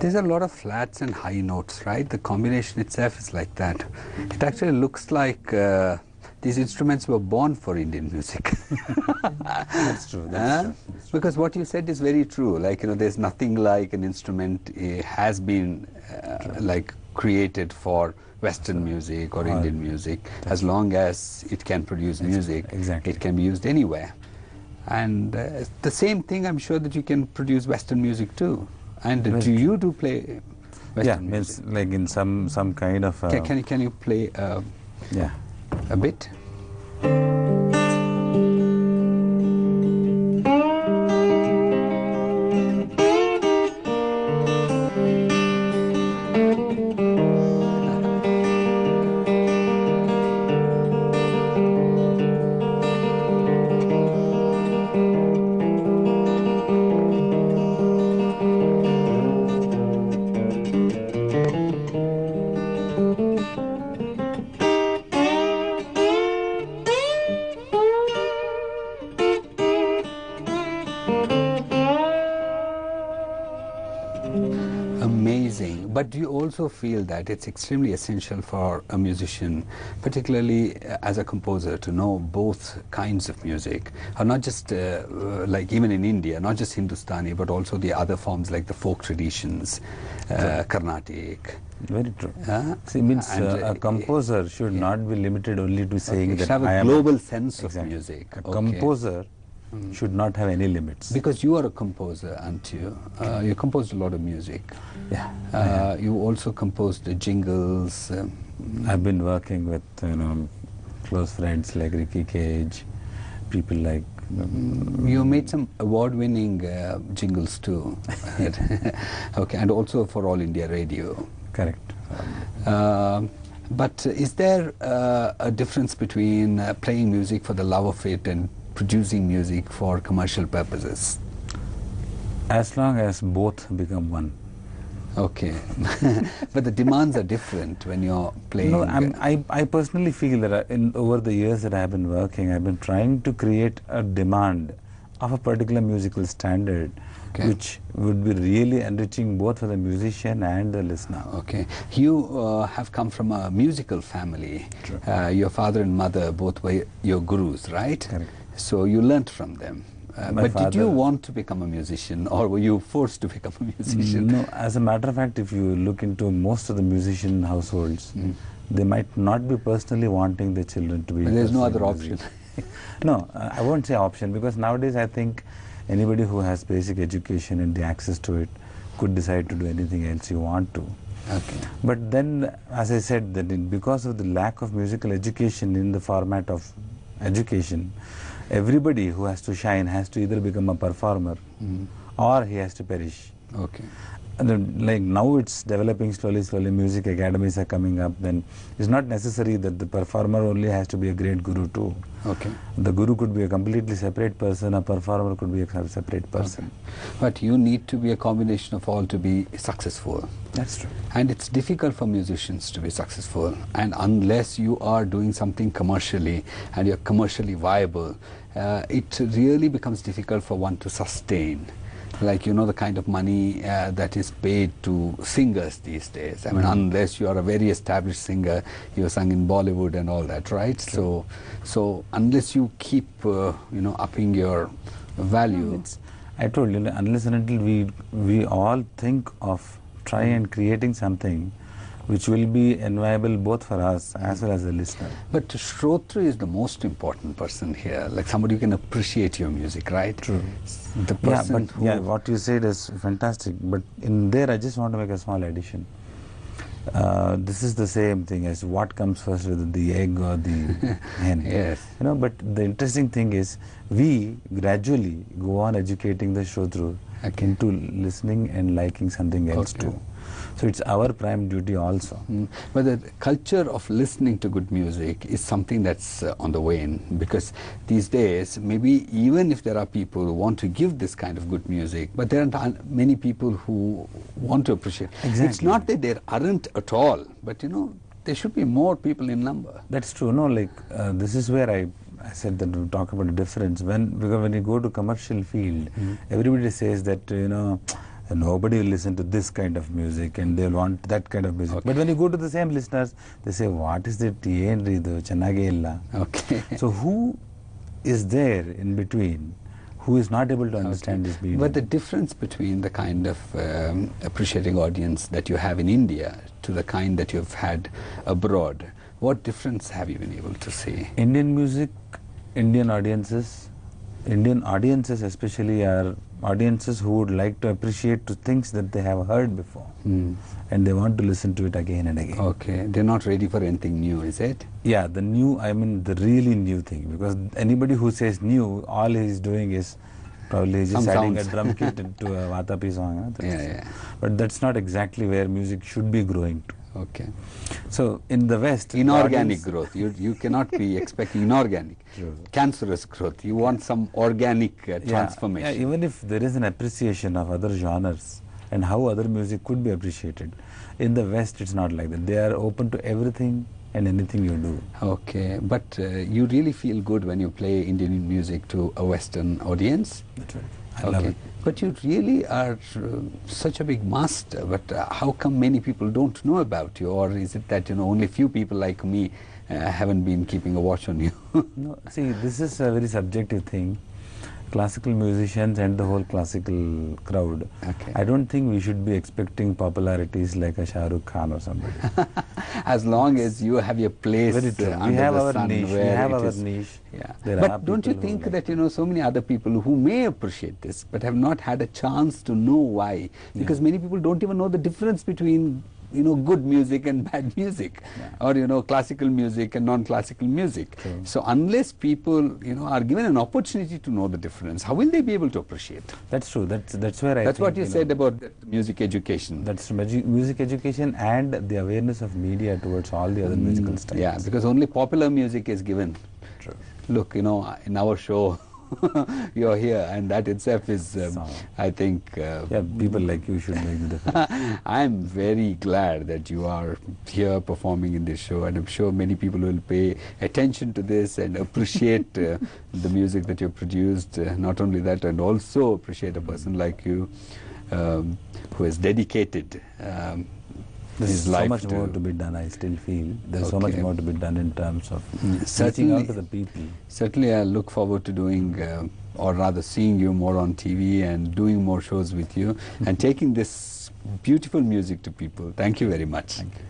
There's a lot of flats and high notes, right? The combination itself is like that. It actually looks like these instruments were born for Indian music. That's true. That's true. Because what you said is very true. Like, there's nothing like an instrument has been like created for Western music or Indian music. As long as it can produce music, it can be used anywhere. And the same thing, I'm sure that you can produce Western music too. And do you play Western music? Means like in some kind of... Can you play a bit? Amazing. But do you also feel that it's extremely essential for a musician, particularly as a composer, to know both kinds of music, or not just like even in India, not just Hindustani, but also the other forms like the folk traditions, Carnatic. Very true. See, means a composer should not be limited only to saying that have a global sense of music. A composer should not have any limits. Because you are a composer, aren't you? You composed a lot of music. Yeah. You also composed the jingles. I've been working with close friends like Ricky Cage, people like... You made some award-winning jingles too. Okay, and also for All India Radio. Correct. But is there a difference between playing music for the love of it and producing music for commercial purposes? As long as both become one. Okay. But the demands are different when you're playing. No, I personally feel that over the years that I have been working, I've been trying to create a demand of a particular musical standard, which would be really enriching both for the musician and the listener. Okay. You have come from a musical family. Your father and mother both were your gurus, right? Correct. So you learnt from them. But did you want to become a musician, or were you forced to become a musician? No, as a matter of fact, if you look into most of the musician households, they might not be personally wanting their children to be... But there's no other option. No, I won't say option, because nowadays I think anybody who has basic education and the access to it could decide to do anything else you want to. Okay. But then, as I said, that because of the lack of musical education in the format of education, everybody who has to shine has to either become a performer or he has to perish. Okay. And then, like now it's developing slowly, music academies are coming up, then it's not necessary that the performer only has to be a great guru too. Okay. The guru could be a completely separate person, a performer could be a separate person. Okay. But you need to be a combination of all to be successful. That's true. And it's difficult for musicians to be successful, and unless you are doing something commercially and you're commercially viable, it really becomes difficult for one to sustain. Like, the kind of money that is paid to singers these days. I mean, unless you are a very established singer, you have sung in Bollywood and all that, right? So unless you keep, upping your value. I told you, unless and until we all think of trying and creating something which will be enviable both for us as well as the listener. But Shrotri is the most important person here, like somebody who can appreciate your music, right? True. The person what you said is fantastic, but in there I just want to make a small addition. This is the same thing as what comes first, whether the egg or the hen. Yes. But the interesting thing is we gradually go on educating the Shrotru into listening and liking something else too. So it's our prime duty also. But the culture of listening to good music is something that's on the wane, because these days, maybe even if there are people who want to give this kind of good music, but there aren't many people who want to appreciate. Exactly. It's not that there aren't at all, but there should be more people in number. That's true. No, like this is where I said that we talk about the difference. Because when you go to commercial field, everybody says that And nobody will listen to this kind of music and they'll want that kind of music. Okay. But when you go to the same listeners, they say, what is it? Okay. So who is there in between who is not able to understand this medium? But the difference between the kind of appreciating audience that you have in India to the kind that you've had abroad, what difference have you been able to see? Indian music, Indian audiences especially are audiences who would like to appreciate to things that they have heard before. And they want to listen to it again and again. Okay, they're not ready for anything new, is it? Yeah, the new, I mean the really new thing, because anybody who says new, all he's doing is probably just adding a drum kit to a Vatapi song. Yeah. But that's not exactly where music should be growing to. Okay. So in the West, inorganic growth. You cannot be expecting inorganic, cancerous growth. You want some organic transformation. Yeah, even if there is an appreciation of other genres and how other music could be appreciated, in the West it's not like that. They are open to everything and anything you do. Okay, but you really feel good when you play Indian music to a Western audience? That's right. I love it. But you really are such a big master, but how come many people don't know about you? Or is it that, only few people like me haven't been keeping a watch on you? No, see, this is a very subjective thing. Classical musicians and the whole classical crowd, I don't think we should be expecting popularities like a Shah Rukh Khan or somebody. As long as you have your place under the sun. We have our niche. Yeah. But don't you think that, so many other people who may appreciate this but have not had a chance to know why? Because many people don't even know the difference between good music and bad music, or classical music and non-classical music. True. So unless people are given an opportunity to know the difference, how will they be able to appreciate? That's true. That's where I That's think, what you said about music education. That's music education and the awareness of media towards all the other musical styles. Yeah, because only popular music is given. True. Look, in our show, you're here, and that itself is, I think... yeah, people like you should make the difference. I'm very glad that you are here performing in this show, and I'm sure many people will pay attention to this and appreciate the music that you've produced. Not only that, and also appreciate a person like you who is dedicated There's so much more to be done, I still feel. There's so much more to be done in terms of reaching out to the people. Certainly I look forward to doing, or rather seeing you more on TV and doing more shows with you and taking this beautiful music to people. Thank you very much. Thank you.